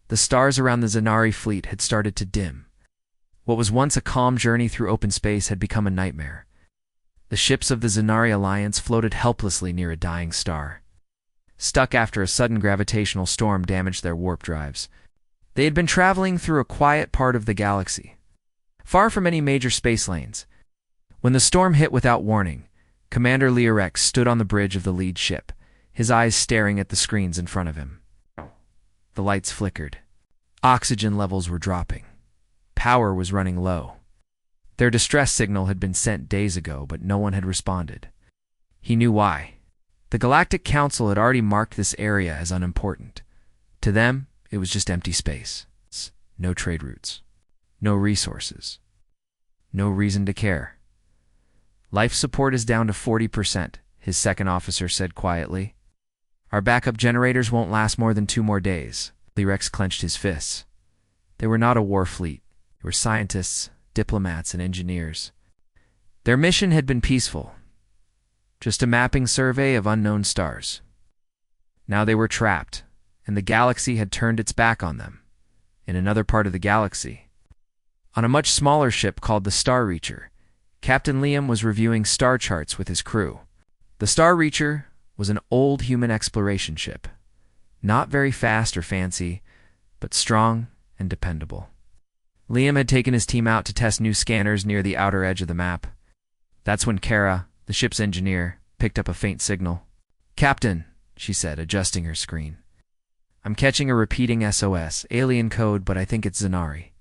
The stars around the Zanari fleet had started to dim. What was once a calm journey through open space had become a nightmare. The ships of the Zanari Alliance floated helplessly near a dying star. Stuck after a sudden gravitational storm damaged their warp drives. They had been traveling through a quiet part of the galaxy, far from any major space lanes. When the storm hit without warning, Commander Leorex stood on the bridge of the lead ship, his eyes staring at the screens in front of him. The lights flickered. Oxygen levels were dropping. Power was running low. Their distress signal had been sent days ago, but no one had responded. He knew why. The Galactic Council had already marked this area as unimportant. To them, it was just empty space. No trade routes. No resources. No reason to care. Life support is down to 40%, his second officer said quietly. Our backup generators won't last more than 2 more days. Leorex clenched his fists. They were not a war fleet. They were scientists, diplomats, and engineers. Their mission had been peaceful. Just a mapping survey of unknown stars. Now they were trapped, and the galaxy had turned its back on them. In another part of the galaxy, on a much smaller ship called the Star Reacher, Captain Liam was reviewing star charts with his crew. The Star Reacher was an old human exploration ship. Not very fast or fancy, but strong and dependable. Liam had taken his team out to test new scanners near the outer edge of the map. That's when Kara, the ship's engineer, picked up a faint signal. "Captain," she said, adjusting her screen. "I'm catching a repeating SOS, alien code, but I think it's Zanari."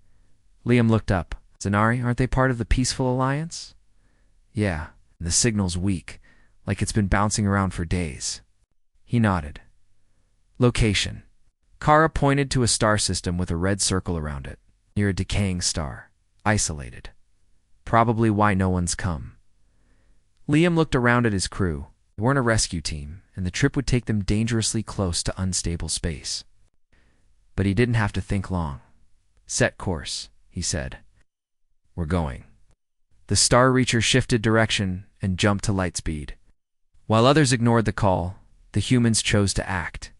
Liam looked up. "Zanari, aren't they part of the Peaceful Alliance?" "Yeah, the signal's weak, like it's been bouncing around for days." He nodded. Location. Kara pointed to a star system with a red circle around it, near a decaying star, isolated. Probably why no one's come. Liam looked around at his crew. They weren't a rescue team, and the trip would take them dangerously close to unstable space. But he didn't have to think long. "Set course," he said. "We're going." The Star Reacher shifted direction and jumped to light speed. While others ignored the call, the humans chose to act.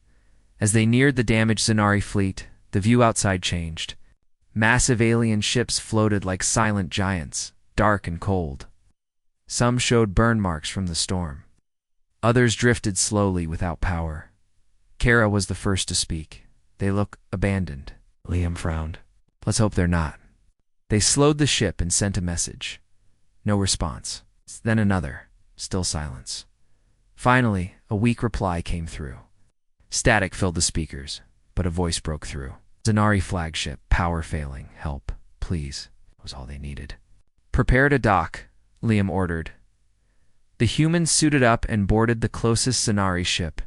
As they neared the damaged Zanari fleet, the view outside changed. Massive alien ships floated like silent giants, dark and cold. Some showed burn marks from the storm. Others drifted slowly without power. Kara was the first to speak. "They look abandoned." Liam frowned. "Let's hope they're not." They slowed the ship and sent a message. No response. Then another. Still silence. Finally, a weak reply came through. Static filled the speakers, but a voice broke through. "Zanari flagship, power failing, help, please," was all they needed. "Prepare to dock," Liam ordered. The humans suited up and boarded the closest Zanari ship.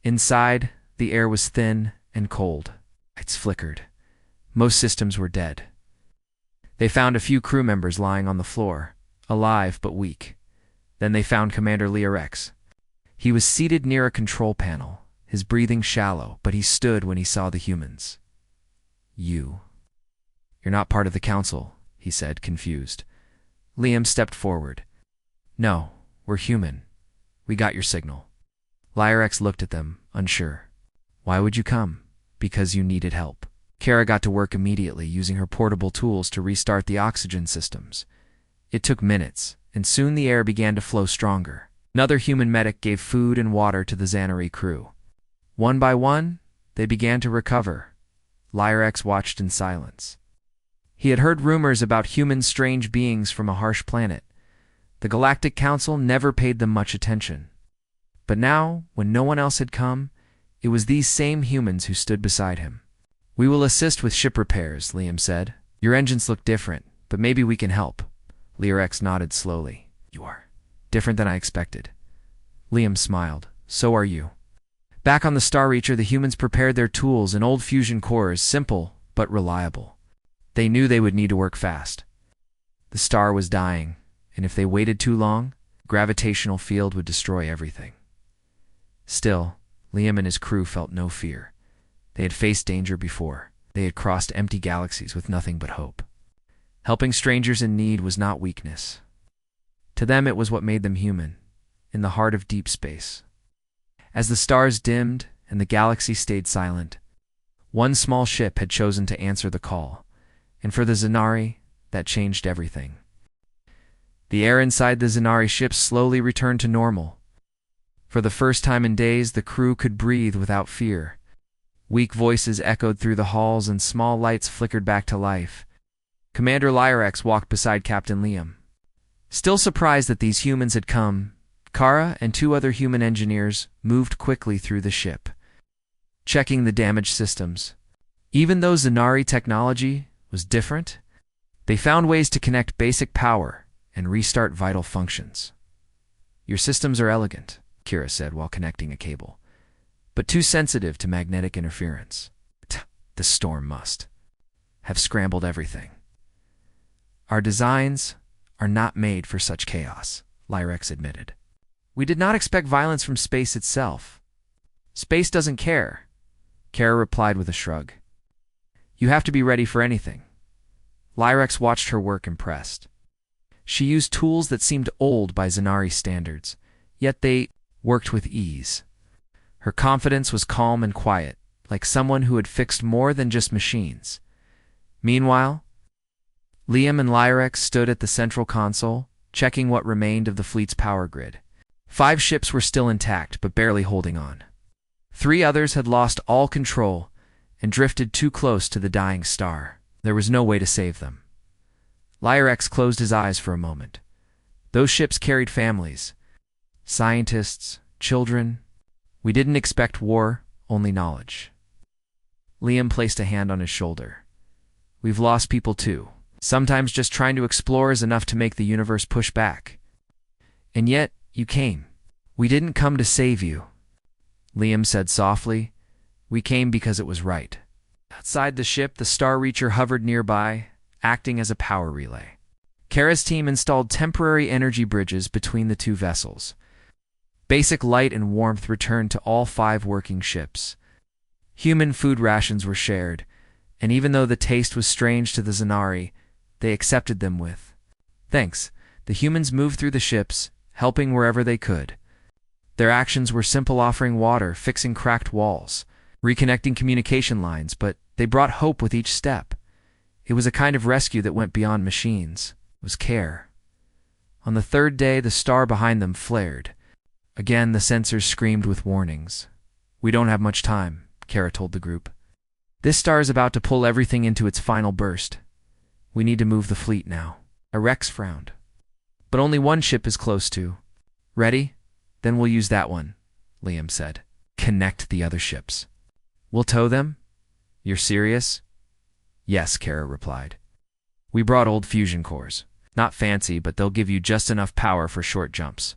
Inside, the air was thin and cold. Lights flickered. Most systems were dead. They found a few crew members lying on the floor, alive but weak. Then they found Commander Leorex. He was seated near a control panel, his breathing shallow, but he stood when he saw the humans. You're not part of the council," he said, confused. Liam stepped forward. "No, we're human. We got your signal." Leorex looked at them, unsure. "Why would you come?" "Because you needed help." Kara got to work immediately, using her portable tools to restart the oxygen systems. It took minutes, and soon the air began to flow stronger. Another human medic gave food and water to the Zanari crew. One by one, they began to recover. Leorex watched in silence. He had heard rumors about human strange beings from a harsh planet. The Galactic Council never paid them much attention. But now, when no one else had come, it was these same humans who stood beside him. "We will assist with ship repairs," Liam said. "Your engines look different, but maybe we can help." Leorex nodded slowly. "You are different than I expected." Liam smiled. "So are you." Back on the Star Reacher, the humans prepared their tools and old fusion cores, simple but reliable. They knew they would need to work fast. The star was dying, and if they waited too long, the gravitational field would destroy everything. Still, Liam and his crew felt no fear. They had faced danger before. They had crossed empty galaxies with nothing but hope. Helping strangers in need was not weakness. To them it was what made them human, in the heart of deep space. As the stars dimmed and the galaxy stayed silent, One small ship had chosen to answer the call, and for the Zanari, that changed everything. The air inside the Zanari ship slowly returned to normal. For the first time in days, the crew could breathe without fear. Weak voices echoed through the halls and small lights flickered back to life. Commander Lyrex walked beside Captain Liam. Still surprised that these humans had come, Kara and 2 other human engineers moved quickly through the ship, checking the damaged systems. Even though Zanari technology was different, they found ways to connect basic power and restart vital functions. "Your systems are elegant," Kira said while connecting a cable, "but too sensitive to magnetic interference. The storm must have scrambled everything. Our designs are not made for such chaos," Lyrex admitted. "We did not expect violence from space itself. Space doesn't care," Kara replied with a shrug. "You have to be ready for anything." Lyrex watched her work impressed. She used tools that seemed old by Zanari standards, yet they worked with ease. Her confidence was calm and quiet, like someone who had fixed more than just machines. Meanwhile, Liam and Lyrex stood at the central console, checking what remained of the fleet's power grid. 5 ships were still intact, but barely holding on. 3 others had lost all control and drifted too close to the dying star. There was no way to save them. Lyrex closed his eyes for a moment. Those ships carried families, scientists, children. We didn't expect war, only knowledge. Liam placed a hand on his shoulder. "We've lost people too. Sometimes just trying to explore is enough to make the universe push back. And yet, you came. We didn't come to save you," Liam said softly. "We came because it was right." Outside the ship, the Star Reacher hovered nearby, acting as a power relay. Kara's team installed temporary energy bridges between the 2 vessels. Basic light and warmth returned to all 5 working ships. Human food rations were shared, and even though the taste was strange to the Zanari, they accepted them with thanks. The humans moved through the ships, helping wherever they could. Their actions were simple, offering water, fixing cracked walls, reconnecting communication lines, but they brought hope with each step. It was a kind of rescue that went beyond machines. It was care. On the 3rd day, the star behind them flared. Again, the sensors screamed with warnings. "We don't have much time," Kara told the group. "This star is about to pull everything into its final burst. We need to move the fleet now." Rex frowned. "But only one ship is close to. Ready? Then we'll use that one," Liam said. "Connect the other ships." "We'll tow them? You're serious?" "Yes," Kara replied. "We brought old fusion cores. Not fancy, but they'll give you just enough power for short jumps.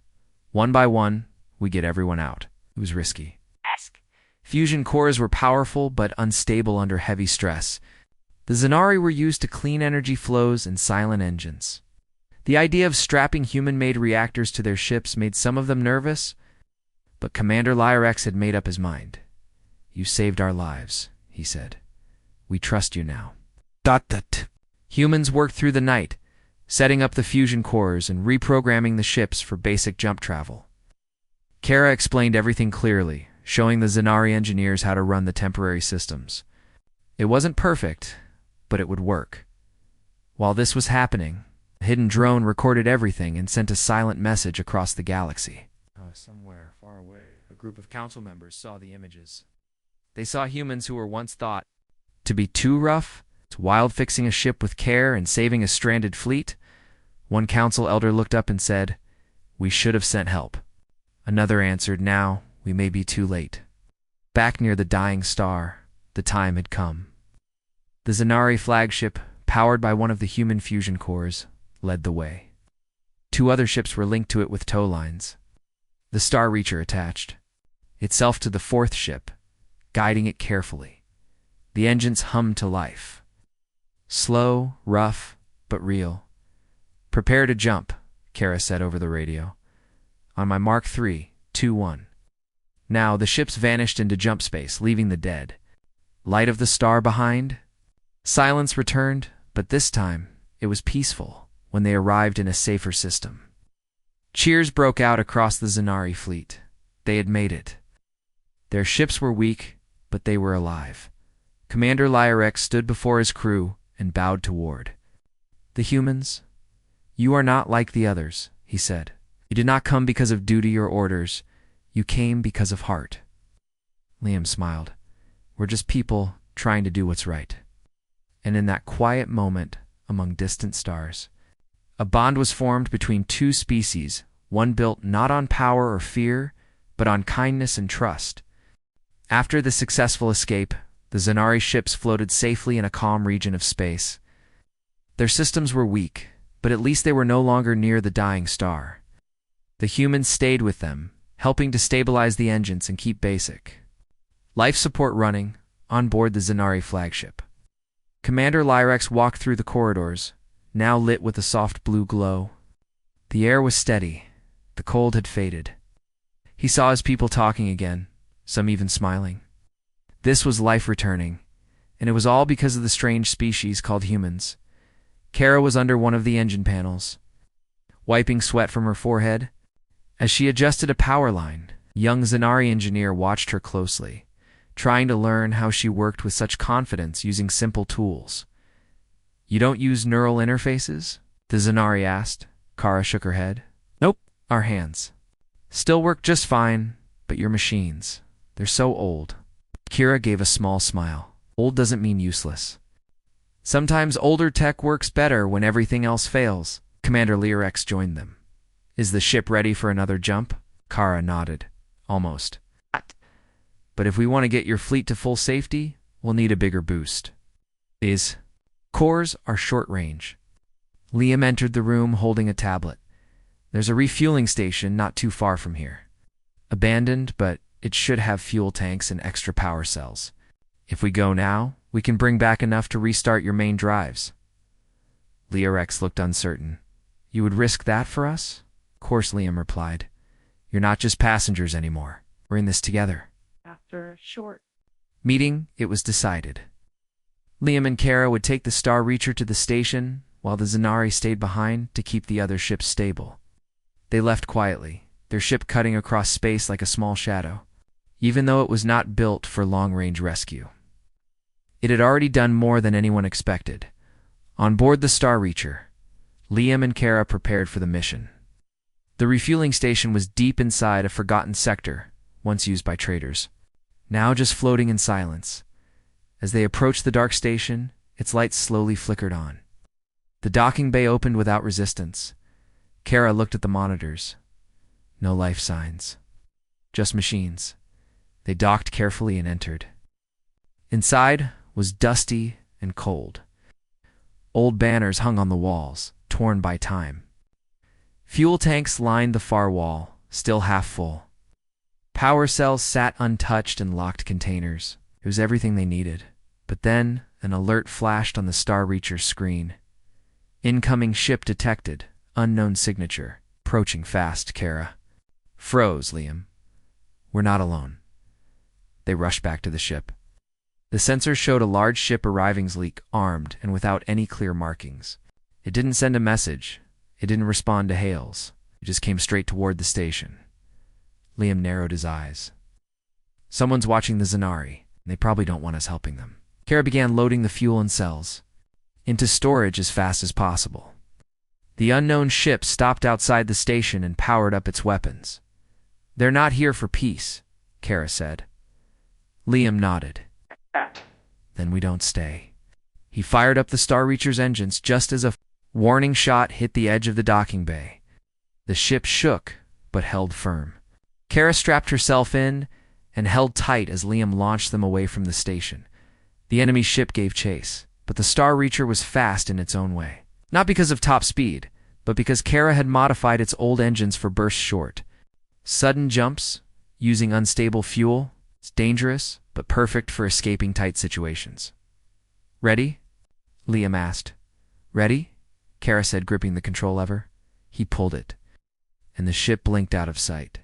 One by one, we get everyone out." It was risky. Fusion cores were powerful but unstable under heavy stress. The Zanari were used to clean energy flows and silent engines. The idea of strapping human-made reactors to their ships made some of them nervous, but Commander Lyrex had made up his mind. "You saved our lives," he said. "We trust you now." Humans worked through the night, setting up the fusion cores and reprogramming the ships for basic jump travel. Kara explained everything clearly, showing the Zanari engineers how to run the temporary systems. It wasn't perfect, but it would work. While this was happening, a hidden drone recorded everything and sent a silent message across the galaxy. Somewhere far away, a group of council members saw the images. They saw humans who were once thought to be too rough, wild, fixing a ship with care and saving a stranded fleet. One council elder looked up and said, "We should have sent help." Another answered, "Now we may be too late." Back near the dying star, the time had come. The Zanari flagship, powered by one of the human fusion cores, led the way. 2 other ships were linked to it with tow lines. The Star Reacher attached itself to the 4th ship, guiding it carefully. The engines hummed to life. Slow, rough, but real. "Prepare to jump," Kara said over the radio. "On my Mark III, 2-1. Now the ships vanished into jump space, leaving the dead. Light of the star behind. Silence returned, but this time it was peaceful when they arrived in a safer system. Cheers broke out across the Zanari fleet. They had made it. Their ships were weak, but they were alive. Commander Lyrex stood before his crew and bowed toward the humans. "You are not like the others," he said. "You did not come because of duty or orders. You came because of heart." Liam smiled. "We're just people trying to do what's right." And in that quiet moment among distant stars, a bond was formed between two species, one built not on power or fear, but on kindness and trust. After the successful escape, the Zanari ships floated safely in a calm region of space. Their systems were weak, but at least they were no longer near the dying star. The humans stayed with them, helping to stabilize the engines and keep basic life support running on board the Zanari flagship. Commander Lyrex walked through the corridors, now lit with a soft blue glow. The air was steady. The cold had faded. He saw his people talking again, some even smiling. This was life returning, and it was all because of the strange species called humans. Kara was under one of the engine panels, wiping sweat from her forehead. As she adjusted a power line, a young Zanari engineer watched her closely, trying to learn how she worked with such confidence using simple tools. "You don't use neural interfaces?" the Zanari asked. Kara shook her head. "Nope, our hands still work just fine, but your machines, they're so old." Kira gave a small smile. "Old doesn't mean useless. Sometimes older tech works better when everything else fails." Commander Lyrex joined them. "Is the ship ready for another jump?" Kara nodded. "Almost. But if we want to get your fleet to full safety, we'll need a bigger boost." "These cores are short range." Liam entered the room holding a tablet. "There's a refueling station not too far from here. Abandoned, but it should have fuel tanks and extra power cells. If we go now, we can bring back enough to restart your main drives." Lyrex looked uncertain. "You would risk that for us?" "Of course," Liam replied. "You're not just passengers anymore. We're in this together." After a short meeting, it was decided. Liam and Kara would take the Star Reacher to the station, while the Zanari stayed behind to keep the other ships stable. They left quietly, their ship cutting across space like a small shadow, even though it was not built for long-range rescue. It had already done more than anyone expected. On board the Star Reacher, Liam and Kara prepared for the mission. The refueling station was deep inside a forgotten sector, once used by traders, now just floating in silence. As they approached the dark station, its lights slowly flickered on. The docking bay opened without resistance. Kara looked at the monitors. No life signs. Just machines. They docked carefully and entered. Inside was dusty and cold. Old banners hung on the walls, torn by time. Fuel tanks lined the far wall, still half full. Power cells sat untouched in locked containers. It was everything they needed. But then an alert flashed on the Star Reacher's screen. "Incoming ship detected. Unknown signature. Approaching fast." Kara froze. "Liam, we're not alone." They rushed back to the ship. The sensors showed a large ship arriving sleek, armed, and without any clear markings. It didn't send a message. It didn't respond to hails. It just came straight toward the station. Liam narrowed his eyes. Someone's watching the Zanari, and they probably don't want us helping them. Kara began loading the fuel and cells into storage as fast as possible. The unknown ship stopped outside the station and powered up its weapons. "They're not here for peace," Kara said. Liam nodded. "Then we don't stay." He fired up the Star Reacher's engines just as a warning shot hit the edge of the docking bay. The ship shook, but held firm. Kara strapped herself in and held tight as Liam launched them away from the station. The enemy ship gave chase, but the Star Reacher was fast in its own way. Not because of top speed, but because Kara had modified its old engines for bursts short. Sudden jumps, using unstable fuel, it's dangerous, but perfect for escaping tight situations. "Ready?" Liam asked. "Ready?" Kara said, gripping the control lever. He pulled it, and the ship blinked out of sight.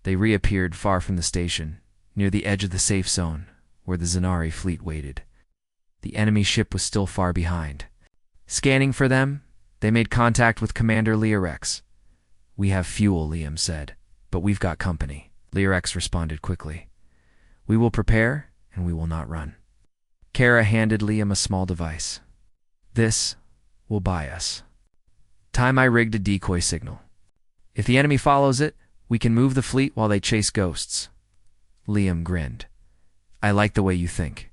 They reappeared far from the station, near the edge of the safe zone, where the Zanari fleet waited. The enemy ship was still far behind. Scanning for them, they made contact with Commander Lyrex. "We have fuel," Liam said, "but we've got company." Lyrex responded quickly. "We will prepare, and we will not run." Kara handed Liam a small device. This will buy us time. I rigged a decoy signal. If the enemy follows it, we can move the fleet while they chase ghosts. Liam grinned. I like the way you think.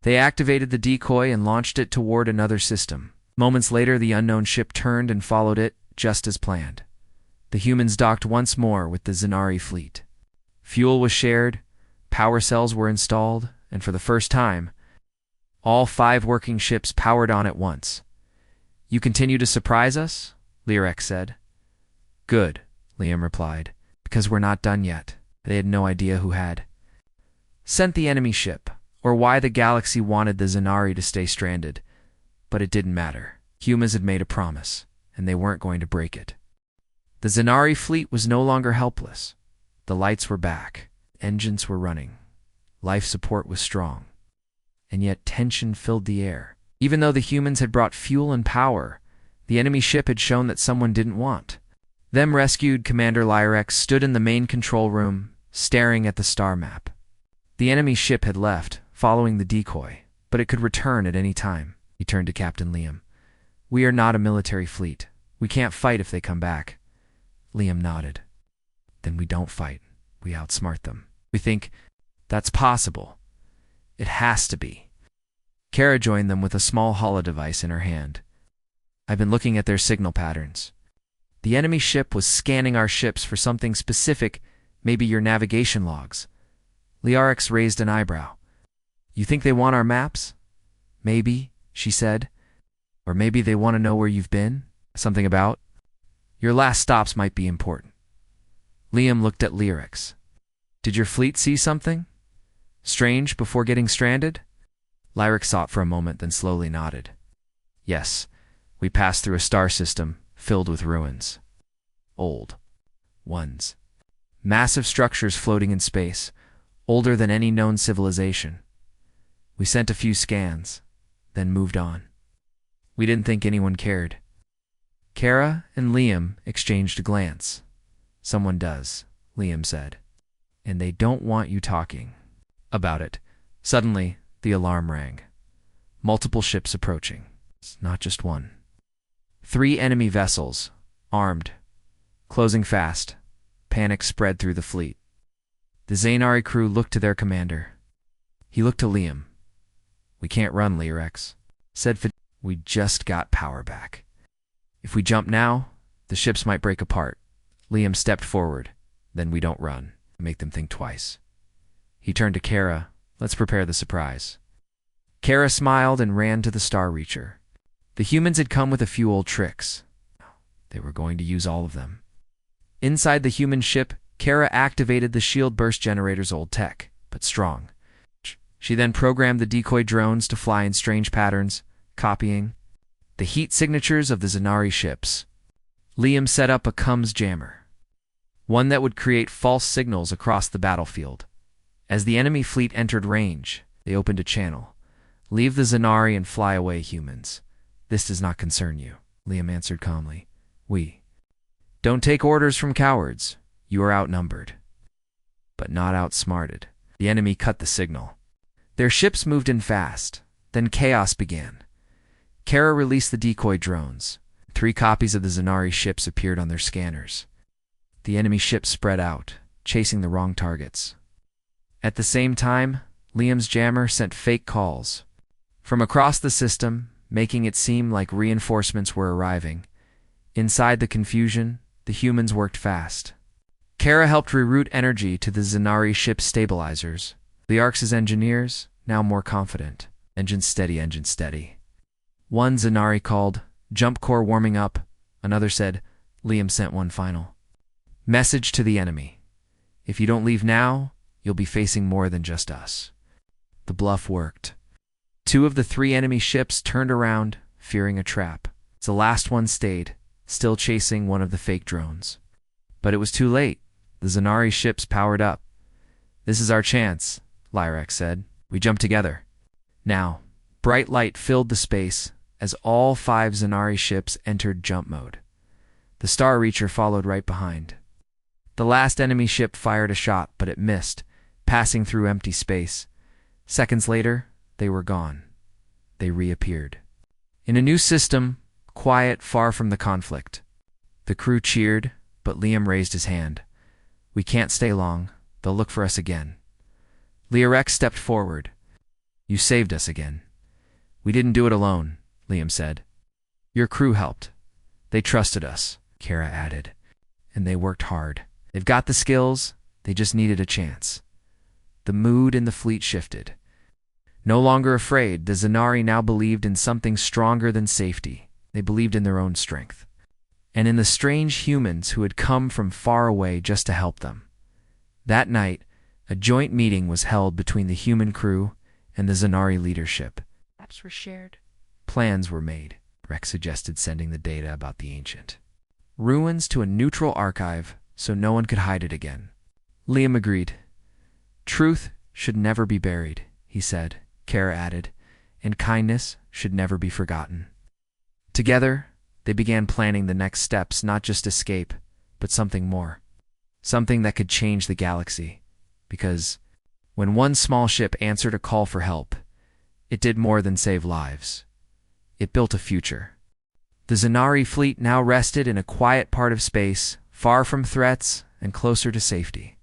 They activated the decoy and launched it toward another system. Moments later, the unknown ship turned and followed it, just as planned. The humans docked once more with the Zanari fleet. Fuel was shared, power cells were installed, and for the first time, all 5 working ships powered on at once. You continue to surprise us? Lyrex said. Good, Liam replied, because we're not done yet. They had no idea who had sent the enemy ship, or why the galaxy wanted the Zanari to stay stranded. But it didn't matter. Humans had made a promise, and they weren't going to break it. The Zanari fleet was no longer helpless. The lights were back. Engines were running. Life support was strong. And yet tension filled the air. Even though the humans had brought fuel and power, the enemy ship had shown that someone didn't want. Them rescued Commander Lyrex stood in the main control room, staring at the star map. The enemy ship had left, following the decoy, but it could return at any time. He turned to Captain Liam. We are not a military fleet. We can't fight if they come back. Liam nodded. Then we don't fight. We outsmart them. We think that's possible. It has to be. Kara joined them with a small holodevice in her hand. I've been looking at their signal patterns. The enemy ship was scanning our ships for something specific, maybe your navigation logs. Lyrex raised an eyebrow. You think they want our maps? Maybe, she said. Or maybe they want to know where you've been? Something about? Your last stops might be important. Liam looked at Lyrex. Did your fleet see something strange before getting stranded? Lyrex thought for a moment, then slowly nodded. Yes, we passed through a star system filled with ruins. Old ones. Massive structures floating in space, older than any known civilization. We sent a few scans, then moved on. We didn't think anyone cared. Kara and Liam exchanged a glance. Someone does, Liam said. And they don't want you talking about it. Suddenly, the alarm rang. Multiple ships approaching. It's not just one. 3 enemy vessels, armed, closing fast. Panic spread through the fleet. The Zanari crew looked to their commander. He looked to Liam. We can't run, Lyrex, said Fid. We just got power back. If we jump now, the ships might break apart. Liam stepped forward. Then we don't run. Make them think twice. He turned to Kara. Let's prepare the surprise. Kara smiled and ran to the Star Reacher. The humans had come with a few old tricks. They were going to use all of them. Inside the human ship, Kara activated the shield burst generator's old tech, but strong. She then programmed the decoy drones to fly in strange patterns, copying the heat signatures of the Zanari ships. Liam set up a comms jammer, one that would create false signals across the battlefield. As the enemy fleet entered range, they opened a channel. Leave the Zanari and fly away, humans. This does not concern you, Liam answered calmly. We don't take orders from cowards. You are outnumbered, but not outsmarted. The enemy cut the signal. Their ships moved in fast. Then chaos began. Kara released the decoy drones. 3 copies of the Zanari ships appeared on their scanners. The enemy ships spread out, chasing the wrong targets. At the same time, Liam's jammer sent fake calls from across the system, making it seem like reinforcements were arriving. Inside the confusion, the humans worked fast. Kara helped reroute energy to the Zanari ship's stabilizers. The Orcs' engineers, now more confident. Engine steady, engine steady. One Zanari called, jump core warming up. Another said, Liam sent one final message to the enemy. If you don't leave now, you'll be facing more than just us. The bluff worked. 2 of the 3 enemy ships turned around, fearing a trap. The last one stayed, still chasing one of the fake drones. But it was too late. The Zanari ships powered up. This is our chance, Lyrex said. We jumped together. Now, bright light filled the space as all 5 Zanari ships entered jump mode. The Star Reacher followed right behind. The last enemy ship fired a shot, but it missed, passing through empty space. Seconds later, they were gone. They reappeared. In a new system, quiet, far from the conflict. The crew cheered, but Liam raised his hand. "We can't stay long. They'll look for us again." Leorex stepped forward. "You saved us again." "We didn't do it alone," Liam said. "Your crew helped. They trusted us," Kara added. "And they worked hard. They've got the skills, they just needed a chance." The mood in the fleet shifted. No longer afraid, the Zanari now believed in something stronger than safety. They believed in their own strength. And in the strange humans who had come from far away just to help them. That night, a joint meeting was held between the human crew and the Zanari leadership. Maps were shared. Plans were made. Rex suggested sending the data about the ancient ruins to a neutral archive so no one could hide it again. Liam agreed. "Truth should never be buried," he said. Kara added, "and kindness should never be forgotten." Together, they began planning the next steps, not just escape, but something more. Something that could change the galaxy. Because when one small ship answered a call for help, it did more than save lives. It built a future. The Zanari fleet now rested in a quiet part of space, far from threats and closer to safety.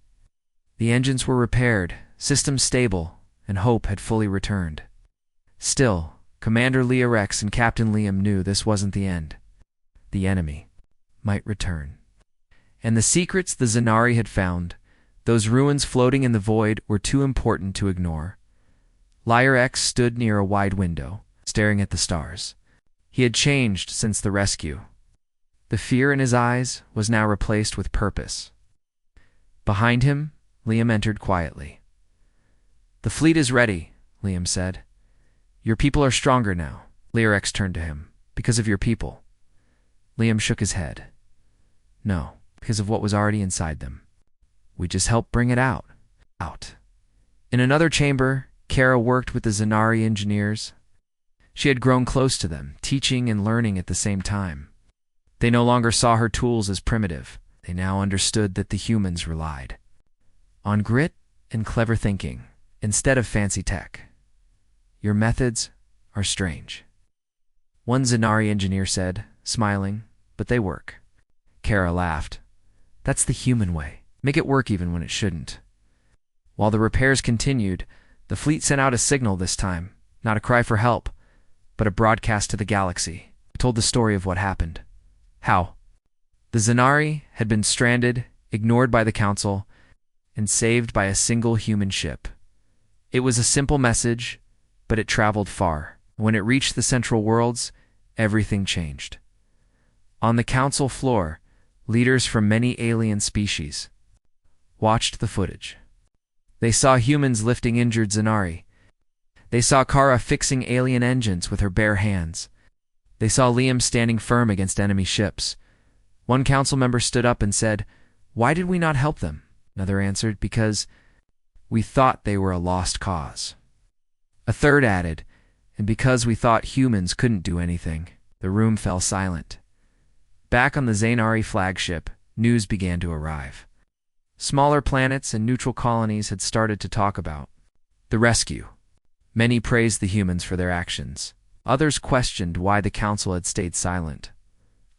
The engines were repaired, systems stable, and hope had fully returned. Still, Commander Leorex and Captain Liam knew this wasn't the end. The enemy might return. And the secrets the Zanari had found, those ruins floating in the void, were too important to ignore. Leorex stood near a wide window, staring at the stars. He had changed since the rescue. The fear in his eyes was now replaced with purpose. Behind him, Liam entered quietly. "The fleet is ready," Liam said. "Your people are stronger now." Leorex turned to him. "Because of your people." Liam shook his head. "No, because of what was already inside them. We just helped bring it out." In another chamber, Kara worked with the Zanari engineers. She had grown close to them, teaching and learning at the same time. They no longer saw her tools as primitive. They now understood that the humans relied on grit and clever thinking instead of fancy tech. "Your methods are strange," one Zanari engineer said, smiling, "but they work." Kara laughed. "That's the human way. Make it work even when it shouldn't." While the repairs continued, the fleet sent out a signal this time, not a cry for help, but a broadcast to the galaxy. It told the story of what happened. How the Zanari had been stranded, ignored by the Council, and saved by a single human ship. It was a simple message, but it traveled far. When it reached the Central Worlds, everything changed. On the Council floor, leaders from many alien species watched the footage. They saw humans lifting injured Zanari. They saw Kara fixing alien engines with her bare hands. They saw Liam standing firm against enemy ships. One council member stood up and said, "Why did we not help them?" Another answered, "Because we thought they were a lost cause." A third added, "And because we thought humans couldn't do anything." The room fell silent. Back on the Zanari flagship, news began to arrive. Smaller planets and neutral colonies had started to talk about the rescue. Many praised the humans for their actions. Others questioned why the Council had stayed silent.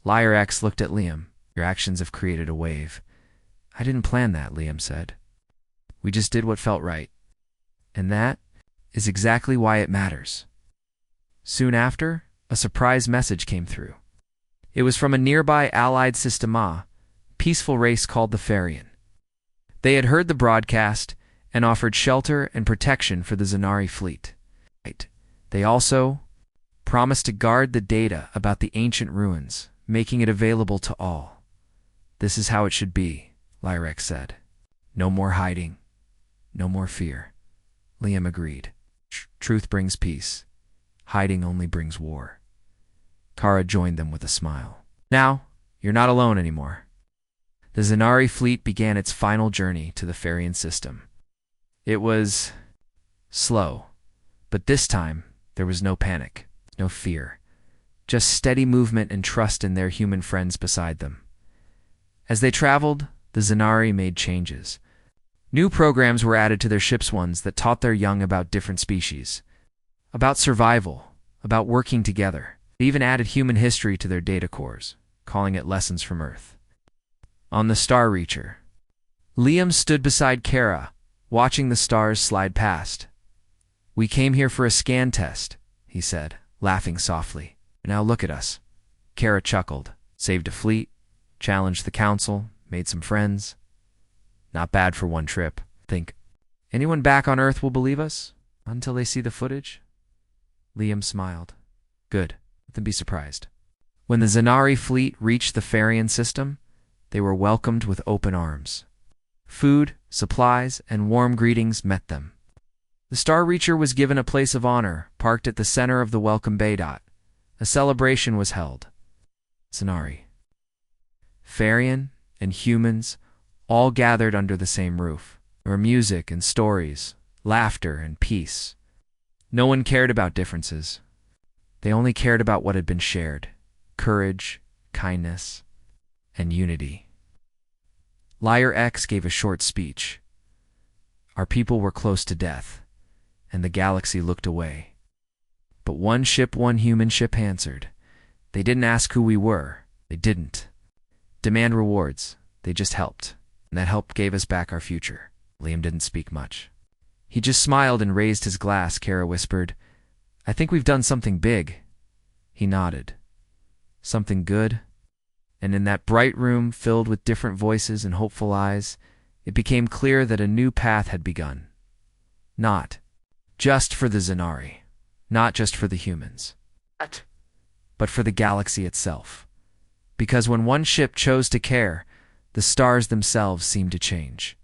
Leorex looked at Liam. "Your actions have created a wave." "I didn't plan that," Liam said. "We just did what felt right. And that is exactly why it matters." Soon after, a surprise message came through. It was from a nearby allied systema, peaceful race called the Farian. They had heard the broadcast and offered shelter and protection for the Zanari fleet. They also promised to guard the data about the ancient ruins, making it available to all. "This is how it should be," Leorex said. "No more hiding. No more fear." Liam agreed. "Truth brings peace. Hiding only brings war." Kara joined them with a smile. "Now, you're not alone anymore." The Zanari fleet began its final journey to the Farian system. It was slow, but this time there was no panic, no fear, just steady movement and trust in their human friends beside them. As they traveled, the Zanari made changes. New programs were added to their ships, ones that taught their young about different species. About survival, about working together. They even added human history to their data cores, calling it Lessons from Earth. On the Star Reacher, Liam stood beside Kara, watching the stars slide past. "We came here for a scan test," he said, laughing softly. "Now look at us." Kara chuckled. "Saved a fleet, challenged the council, made some friends. Not bad for one trip. Think, anyone back on Earth will believe us? Until they see the footage?" Liam smiled. "Good. Let them be surprised." When the Zanari fleet reached the Farian system, they were welcomed with open arms. Food, supplies, and warm greetings met them. The Star Reacher was given a place of honor, parked at the center of the welcome bay. A celebration was held. Zanari, Farian, and humans all gathered under the same roof. There were music and stories, laughter and peace. No one cared about differences. They only cared about what had been shared: courage, kindness, and unity. Liar X gave a short speech. Our people were close to death, and the galaxy looked away. But one human ship answered. They didn't ask who we were. They didn't demand rewards. They just helped, and that help gave us back our future. Liam didn't speak much. He just smiled and raised his glass. Kara whispered, "I think we've done something big." He nodded. "Something good?" And in that bright room filled with different voices and hopeful eyes, it became clear that a new path had begun. Not just for the Zanari, not just for the humans, but for the galaxy itself. Because when one ship chose to care, the stars themselves seemed to change.